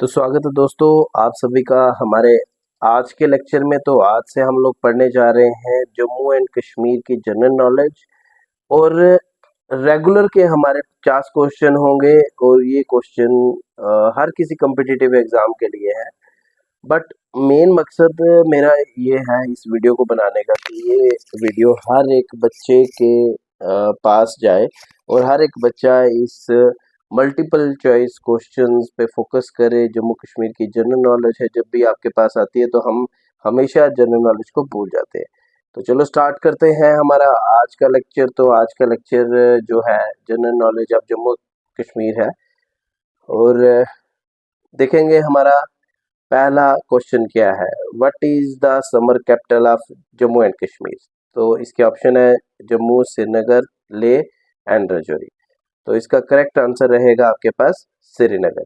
तो स्वागत है दोस्तों आप सभी का हमारे आज के लेक्चर में। तो आज से हम लोग पढ़ने जा रहे हैं जम्मू एंड कश्मीर की जनरल नॉलेज। और रेगुलर के हमारे 50 क्वेश्चन होंगे और ये क्वेश्चन हर किसी कम्पिटिटिव एग्जाम के लिए है। बट मेन मकसद मेरा ये है इस वीडियो को बनाने का कि ये वीडियो हर एक बच्चे के पास जाए और हर एक बच्चा इस मल्टीपल चॉइस क्वेश्चंस पे फोकस करे। जम्मू कश्मीर की जनरल नॉलेज है, जब भी आपके पास आती है तो हम हमेशा जनरल नॉलेज को भूल जाते हैं। तो चलो स्टार्ट करते हैं हमारा आज का लेक्चर। तो आज का लेक्चर जो है general knowledge of Jammu Kashmir है। और देखेंगे हमारा पहला क्वेश्चन क्या है, what is the summer capital of Jammu and Kashmir. तो इसके ऑप्शन है जम्मू, श्रीनगर, लेह एंड राजौरी। तो इसका करेक्ट आंसर रहेगा आपके पास श्रीनगर।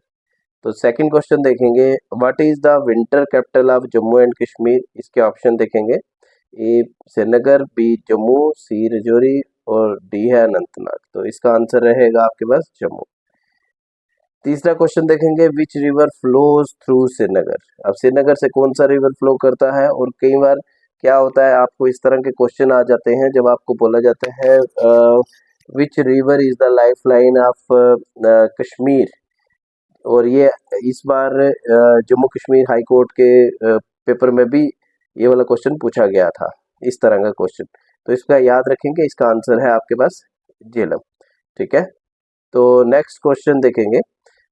तो सेकंड क्वेश्चन देखेंगे, what is the winter capital of Jammu and Kashmir. इसके ऑप्शन देखेंगे, ए श्रीनगर, बी जम्मू, सी राजौरी और डी है अनंतनाग। तो इसका आंसर रहेगा आपके पास जम्मू। तीसरा क्वेश्चन देखेंगे, which river flows through Srinagar. अब श्रीनगर से कौन सा रिवर फ्लो करता है। और कई बार क्या होता है, आपको इस तरह के क्वेश्चन आ जाते हैं जब आपको बोला जाता है which river is the life line of Kashmir. और ये इस बार जम्मू कश्मीर हाई कोर्ट के पेपर में भी ये वाला क्वेश्चन पूछा गया था, इस तरह का क्वेश्चन। तो इसका याद रखेंगे, इसका आंसर है आपके पास झेलम। ठीक है, तो नेक्स्ट क्वेश्चन देखेंगे,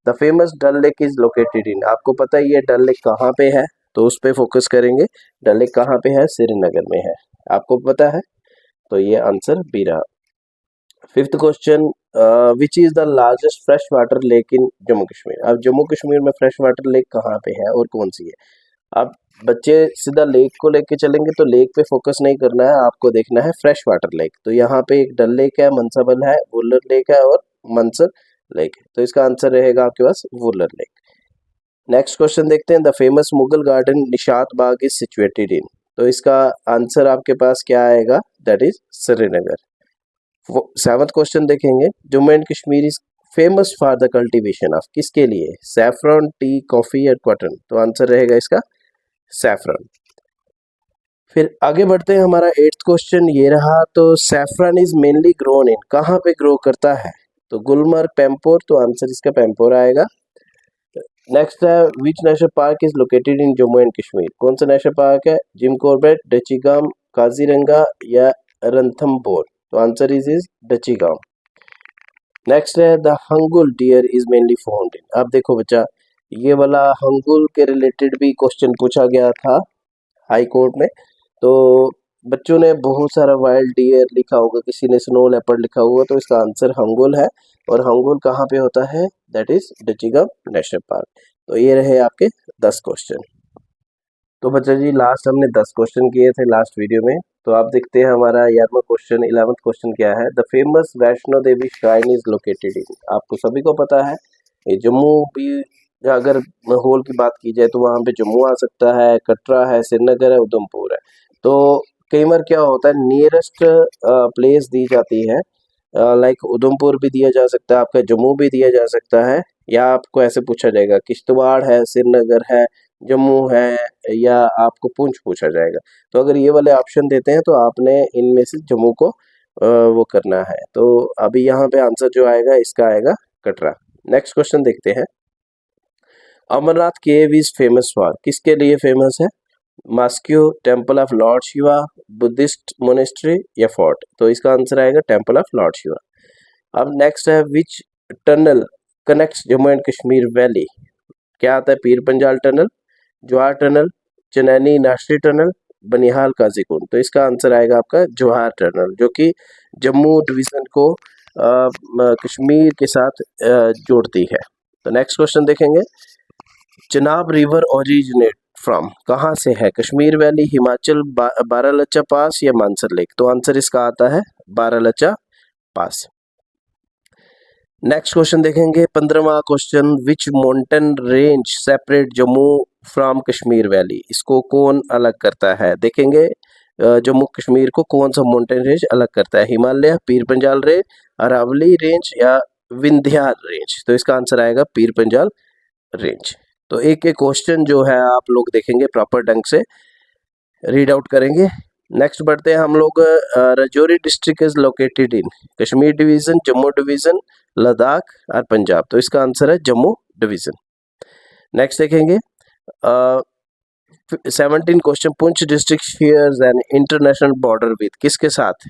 the famous Dal lake is located in. आपको पता है ये डल लेक कहाँ पे है, तो उस पे फोकस करेंगे। डल लेक कहाँ पे है, श्रीनगर में है, आपको पता है। तो ये आंसर बी रहा। Fifth question, which is the largest fresh water lake in Jammu Kashmir. अब जम्मू कश्मीर में फ्रेश वाटर लेक कहाँ पे है और कौन सी है। अब बच्चे सीधा लेक को लेके चलेंगे तो लेक पे फोकस नहीं करना है, आपको देखना है फ्रेश वाटर लेक। तो यहाँ पे एक डल लेक है, मनसाबल है, वुलर लेक है और मनसर लेक है। तो इसका आंसर रहेगा आपके पास वुलर लेक। नेक्स्ट क्वेश्चन देखते हैं, the famous Mughal garden Nishat Bagh is situated in. तो इसका आंसर आपके पास क्या आएगा, that is Srinagar. Seventh question देखेंगे, Jammu and Kashmir is famous for the cultivation of. किसके लिए, सैफरन, टी, कॉफी या कॉटन। तो आंसर रहेगा इसका सैफरन। फिर आगे बढ़ते हैं, हमारा एट्थ क्वेश्चन ये रहा। तो saffron is mainly grown in, कहाँ पे ग्रो करता है। तो गुलमर्ग, पैम्पोर। तो आंसर इसका पैम्पोर आएगा। नेक्स्ट है, which national park is located in Jammu and Kashmir. कौन सा नेशनल पार्क है, जिम कॉर्बेट, डचीगाम, काजीरंगा या रणथंबोर। तो आंसर इज डचीगाम। नेक्स्ट है, the hangul deer is mainly found in. अब देखो बच्चा, ये वाला हंगुल के रिलेटेड भी क्वेश्चन पूछा गया था हाई कोर्ट में। तो बच्चों ने बहुत सारा वाइल्ड डियर लिखा होगा, किसी ने स्नो लेपर्ड लिखा हुआ, तो इसका आंसर हंगुल है। और हंगुल कहाँ पे होता है, that is Dachigam national park. तो ये रहे आपके 10 क्वेश्चन। तो बच्चा जी लास्ट हमने 10 क्वेश्चन किए थे लास्ट वीडियो में। तो आप देखते हैं हमारा 11वां क्वेश्चन, 11th क्वेश्चन क्या है, the famous Vaishno Devi shrine is located in. आपको सभी को पता है ये जम्मू भी, अगर होल की बात की जाए तो वहाँ पे जम्मू आ सकता है, कटरा है, श्रीनगर है, उधमपुर है। तो कई बार क्या होता है, नियरेस्ट प्लेस दी जाती है, लाइक उधमपुर भी दिया जा सकता है, आपका जम्मू भी दिया जा सकता है, या आपको ऐसे पूछा जाएगा किश्तवाड़ है, श्रीनगर है, जम्मू है, या आपको पूंछ पूछा जाएगा। तो अगर ये वाले ऑप्शन देते हैं तो आपने इनमें से जम्मू को वो करना है। तो अभी यहाँ पे आंसर जो आएगा इसका आएगा कटरा। नेक्स्ट क्वेश्चन देखते हैं, Amarnath cave is famous for. किसके लिए फेमस है, mosque, temple of lord Shiva, Buddhist monastery या फोर्ट। तो इसका आंसर आएगा टेम्पल ऑफ लॉर्ड शिवा। अब नेक्स्ट है, which tunnel connects Jammu and Kashmir valley. क्या आता है, Pir Panjal tunnel, Jawahar tunnel, Chenani national tunnel, Banihal Qazigund. तो इसका आंसर आएगा आपका जवाहर टनल, जो कि जम्मू डिवीजन को कश्मीर के साथ जोड़ती है। तो नेक्स्ट क्वेश्चन देखेंगे, चिनाब रिवर ओरिजिनेट फ्रॉम, कहाँ से है, कश्मीर वैली, हिमाचल, बारालाचा पास या मानसर लेक। तो आंसर इसका आता है बारालाचा पास। नेक्स्ट क्वेश्चन देखेंगे 15वां question, which mountain range separate Jammu from Kashmir valley. इसको कौन अलग करता है, देखेंगे जम्मू कश्मीर को कौन सा माउंटेन रेंज अलग करता है, हिमालय, पीर पंजाल रेंज, अरावली रेंज या विंध्या रेंज। तो इसका आंसर आएगा पीर पंजाल रेंज। तो एक एक क्वेश्चन जो है आप लोग देखेंगे, प्रॉपर ढंग से रीड आउट करेंगे। नेक्स्ट बढ़ते हैं हम लोग। Rajouri district is located in Kashmir division, Jammu division, Ladakh और पंजाब। तो इसका आंसर है जम्मू डिवीजन। नेक्स्ट देखेंगे 17 question. Poonch district shares an international border with किसके साथ?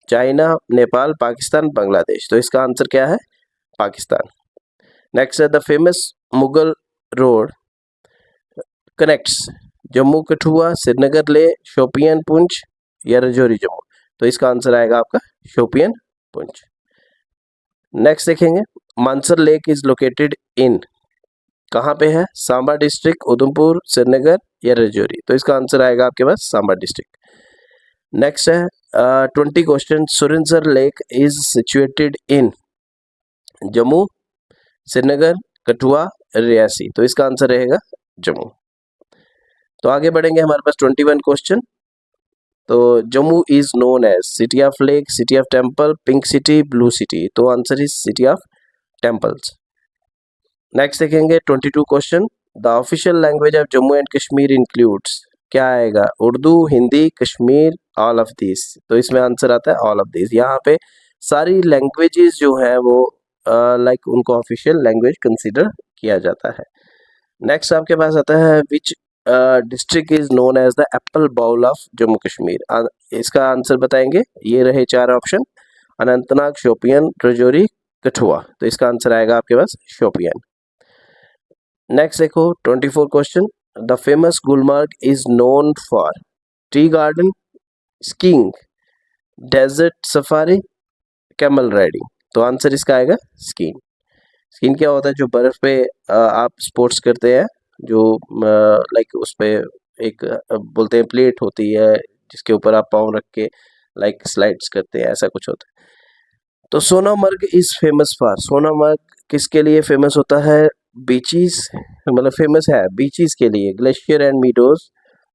चाइना, नेपाल, पाकिस्तान, बांग्लादेश। तो इसका आंसर क्या है? पाकिस्तान। नेक्स्ट है the famous Mughal road connects Jammu Kathua, Srinagar ले, शोपियन पुंछ या राजौरी जम्मू। तो इसका आंसर आएगा आपका शोपियन पुंछ। नेक्स्ट देखेंगे Mansar lake is located in, कहाँ पे है? सांबा डिस्ट्रिक्ट, उधमपुर, श्रीनगर या राजौरी। तो इसका आंसर आएगा आपके पास सांबा डिस्ट्रिक्ट। नेक्स्ट है 20 question. Surinsar lake is situated इन जम्मू, श्रीनगर, कठुआ, रियासी। तो इसका आंसर रहेगा जम्मू। तो आगे बढ़ेंगे, हमारे पास 21 क्वेश्चन। तो Jammu is known as city of lake, city of temple, pink city, blue city. तो answer is city of temples. Next देखेंगे 22 question. The official language of Jammu and Kashmir includes, क्या आएगा? Urdu, Hindi, Kashmir, all of this. तो इसमें आंसर आता है all of this. यहाँ पे सारी लैंग्वेजेस जो है वो लाइक उनको ऑफिशियल लैंग्वेज कंसीडर किया जाता है। नेक्स्ट आपके पास आता है which district is known as the apple bowl of Jammu Kashmir. इसका आंसर बताएंगे। ये रहे 4 ऑप्शन, अनंतनाग, शोपियन, राजौरी, कठुआ। तो इसका आंसर आएगा आपके पास शोपियन। नेक्स्ट देखो 24 question. The famous Gulmarg is known for tea garden, skiing, desert safari, camel riding. तो आंसर इसका आएगा स्कीइंग। स्कीइंग क्या होता है? जो बर्फ पे आप स्पोर्ट्स करते हैं, जो लाइक उस पे एक बोलते हैं प्लेट होती है जिसके ऊपर आप पाँव रख के लाइक स्लाइड्स करते हैं, ऐसा कुछ होता है। तो Sonamarg is famous for, Sonamarg किसके लिए फेमस होता है? बीचीज, मतलब फेमस है बीचीज के लिए। ग्लेशियर एंड मीडोज,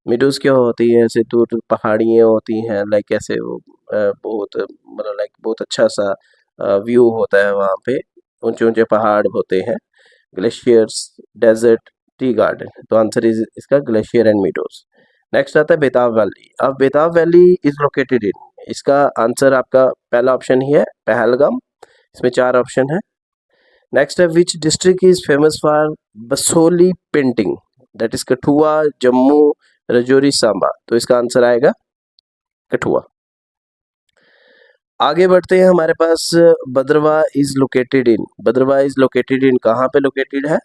मीडोज क्या होती है? ऐसे दूर पहाड़ियाँ होती हैं, लाइक ऐसे वो बहुत मतलब लाइक बहुत अच्छा सा व्यू होता है वहाँ पे, ऊंचे ऊंचे पहाड़ होते हैं। Glaciers, desert, tea garden. तो आंसर इज इसका ग्लेशियर एंड मीडोज। नेक्स्ट आता है बेताब वैली। अब बेताब वैली इज लोकेटेड इन, इसका आंसर आपका पहला ऑप्शन ही है पहलगाम। इसमें 4 ऑप्शन है। नेक्स्ट है which district is famous for Basohli painting, that is Kathua, Jammu, Rajouri, Samba. तो इसका आंसर आएगा कठुआ। आगे बढ़ते हैं, हमारे पास Bhaderwah is located in, Bhaderwah is located in कहाँ पे लोकेटेड है?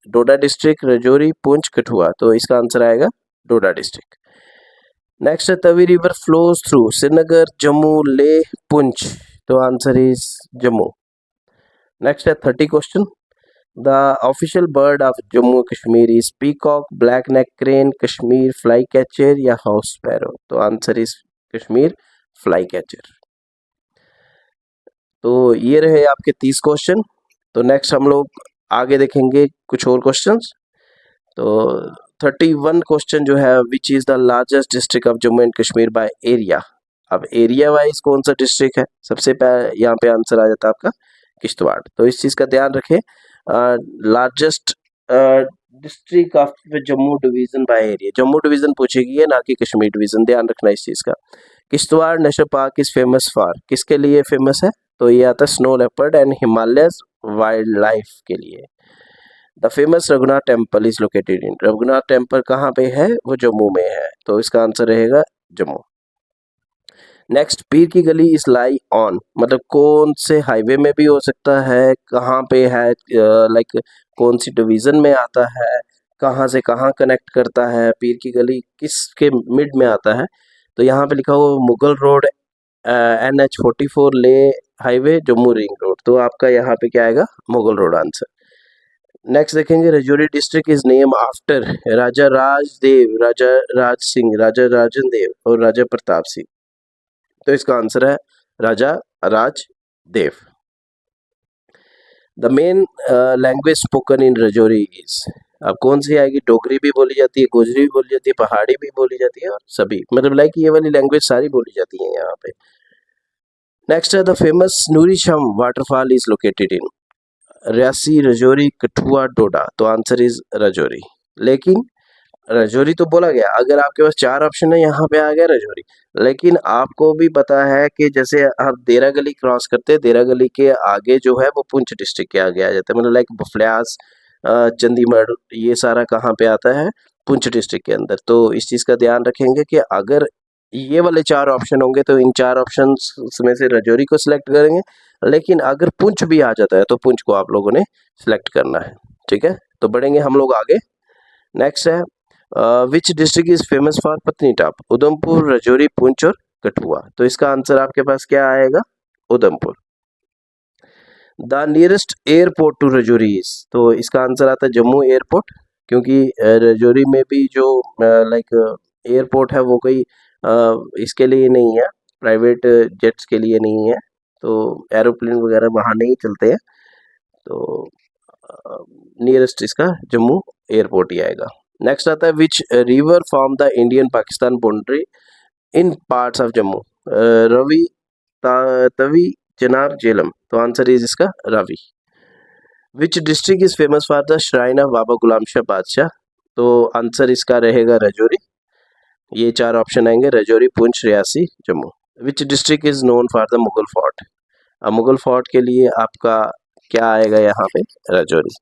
डोडा डिस्ट्रिक्ट, राजौरी, पुंछ, कठुआ। तो इसका आंसर आएगा डोडा डिस्ट्रिक्ट। नेक्स्ट है Tawi river flows through Srinagar, Jammu, Leh, Poonch. तो आंसर इज जम्मू। नेक्स्ट है 30 question. The official bird of Jammu Kashmir is peacock, black neck crane, Kashmir fly catcher या हाउस स्पैरो। तो answer is Kashmir fly catcher. तो ये रहे आपके 30 क्वेश्चन। तो नेक्स्ट हम लोग आगे देखेंगे कुछ और क्वेश्चंस। तो 31 क्वेश्चन जो है which is the largest district of Jammu and Kashmir by area. अब एरिया वाइज कौन सा डिस्ट्रिक्ट है? सबसे पहले यहाँ पे आंसर आ जाता है आपका किश्तवाड़। तो इस चीज का ध्यान रखें, largest district of Jammu division by area, Jammu division पूछेगी है, ना कि कश्मीर डिवीजन, ध्यान रखना इस चीज का। Kishtwar national park is famous for, किसके लिए फेमस है? तो ये आता है snow leopard and Himalayas wild life के लिए। The famous Raghunath temple is located in, Raghunath temple कहाँ पे है? वो जम्मू में है। तो इसका आंसर रहेगा जम्मू। नेक्स्ट पीर की गली इज लाई ऑन, मतलब कौन से हाईवे में भी हो सकता है, कहाँ पे है, लाइक कौन सी डिवीजन में आता है, कहाँ से कहाँ कनेक्ट करता है, पीर की गली किसके मिड में आता है? तो यहाँ पे लिखा हुआ मुगल रोड, NH44 ले हाईवे, जम्मू रिंग रोड। तो आपका यहाँ पे क्या आएगा? Mughal road answer. नेक्स्ट देखेंगे Rajouri district is name after Raja Rajdev, Raja Raj Singh, Raja Rajan Dev और राजा प्रताप सिंह। तो इसका आंसर है Raja Raj Dev. The main language spoken in Rajouri is, अब कौन सी आएगी? डोगरी भी बोली जाती है, गोजरी भी बोली जाती है, पहाड़ी भी बोली जाती है और सभी, मतलब लाइक ये वाली लैंग्वेज सारी बोली जाती है यहाँ पे। नेक्स्ट है the famous Noori Chamb waterfall is located in, Reasi, Rajouri, Kathua, Doda. तो आंसर इज राजौरी। लेकिन रजौरी तो बोला गया, अगर आपके पास 4 ऑप्शन है, यहाँ पे आ गया रजौरी। लेकिन आपको भी पता है कि जैसे आप देरा गली क्रॉस करते हैं, देरा गली के आगे जो है वो पुंछ डिस्ट्रिक्ट के आगे आ जाता है, मतलब लाइक बफल्यास, चंडीगढ़, ये सारा कहाँ पे आता है, पुंछ डिस्ट्रिक्ट के अंदर। तो इस चीज़ का ध्यान रखेंगे कि अगर ये वाले 4 ऑप्शन होंगे तो इन 4 ऑप्शन में से रजौरी को सिलेक्ट करेंगे, लेकिन अगर पुंछ भी आ जाता है तो पुंछ को आप लोगों ने सिलेक्ट करना है। ठीक है, तो बढ़ेंगे हम लोग आगे। नेक्स्ट है which district is famous for Patnitop? Udhampur, Rajouri, Poonch और कठुआ। तो इसका आंसर आपके पास क्या आएगा? Udhampur. The nearest airport to Rajouri is, तो इसका आंसर आता है जम्मू एयरपोर्ट, क्योंकि रजौरी में भी जो लाइक एयरपोर्ट है वो कोई इसके लिए नहीं है, प्राइवेट जेट्स के लिए नहीं है, तो एरोप्लेन वगैरह वहाँ नहीं चलते हैं, तो नियरेस्ट इसका जम्मू एयरपोर्ट ही आएगा। नेक्स्ट आता है which river form the Indian Pakistan boundary in parts of Jammu? Ravi, Tawi, Chenab, Jhelum. तो आंसर इज इसका Ravi. Which district is famous for the shrine of Baba Ghulam Shah Badshah? तो आंसर इसका रहेगा रजौरी। ये 4 ऑप्शन आएंगे, रजौरी, पुंछ, रियासी, जम्मू। विच district is known for the Mughal fort? अब मुगल फोर्ट के लिए आपका क्या आएगा यहाँ पे? रजौरी।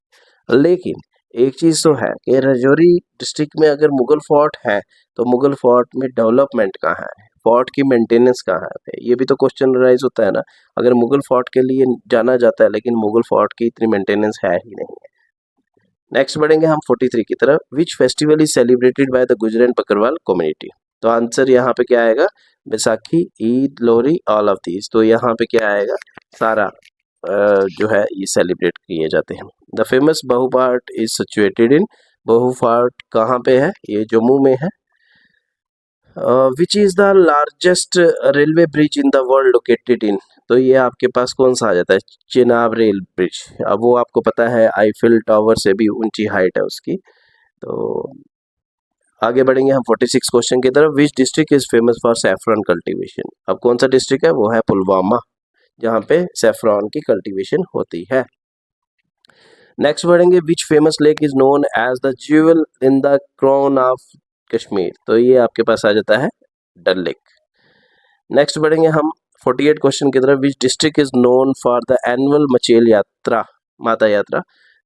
लेकिन एक चीज़ तो है कि रजौरी डिस्ट्रिक्ट में अगर मुगल फोर्ट है तो मुगल फोर्ट में डेवलपमेंट कहाँ है, फोर्ट की मेंटेनेंस कहाँ है? ये भी तो क्वेश्चन राइज होता है ना। अगर मुगल फोर्ट के लिए जाना जाता है लेकिन मुगल फोर्ट की इतनी मेंटेनेंस है ही नहीं है। नेक्स्ट बढ़ेंगे हम 43 की तरफ। Which festival is celebrated by the गुजर एंड बकरवाल कम्युनिटी? तो आंसर यहाँ पे क्या आएगा? Baisakhi, Eid, Lohri, all of these. तो यहाँ पे क्या आएगा? सारा जो है ये सेलिब्रेट किए जाते हैं। द फेमस बहु फोर्ट इज सिचुएटेड इन, बहु फोर्ट कहाँ पे है? ये जम्मू में है। Which is the largest railway bridge in the world located in? तो ये आपके पास कौन सा आ जाता है? Chenab rail bridge. अब वो आपको पता है आईफिल टावर से भी ऊंची हाइट है उसकी। तो आगे बढ़ेंगे हम 46 क्वेश्चन की तरफ। विच district is famous for saffron cultivation? अब कौन सा डिस्ट्रिक्ट है? वो है पुलवामा, जहाँ पे सैफरन की कल्टीवेशन होती है। नेक्स्ट बढ़ेंगे which famous lake is known as the jewel in the crown of Kashmir? तो ये आपके पास आ जाता है डल लेक। नेक्स्ट बढ़ेंगे हम 48 क्वेश्चन की तरफ। विच district is known for the annual Machail यात्रा, माता यात्रा?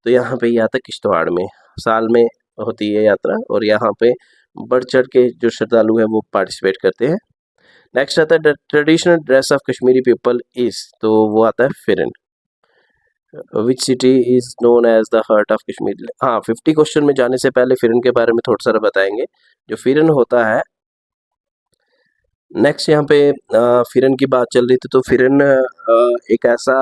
तो यहाँ पे ये आता है किश्तवाड़ में, साल में होती है यात्रा, और यहाँ पे बढ़ चढ़ के जो श्रद्धालु है वो पार्टिसिपेट करते हैं। नेक्स्ट आता है traditional dress of Kashmiri people is, तो वो आता है pheran. Which city is known as the heart of Kashmir? हाँ, 50 क्वेश्चन में जाने से पहले फिरन के बारे में थोड़ा सा बताएंगे। जो फिरन होता है, नेक्स्ट यहाँ पे फिरन की बात चल रही थी, तो फिरन एक ऐसा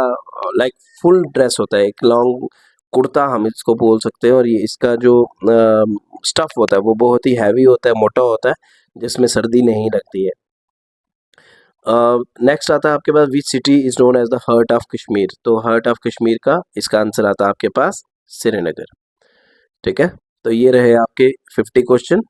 लाइक फुल ड्रेस होता है, एक लॉन्ग कुर्ता हम इसको बोल सकते हैं, और ये इसका जो स्टफ होता है वो बहुत ही हैवी होता है, मोटा होता है, जिसमें सर्दी नहीं लगती है। नेक्स्ट आता है आपके पास which city is known as the heart of Kashmir? तो हार्ट ऑफ कश्मीर का इसका आंसर आता है आपके पास श्रीनगर। ठीक है, तो ये रहे आपके 50 क्वेश्चन।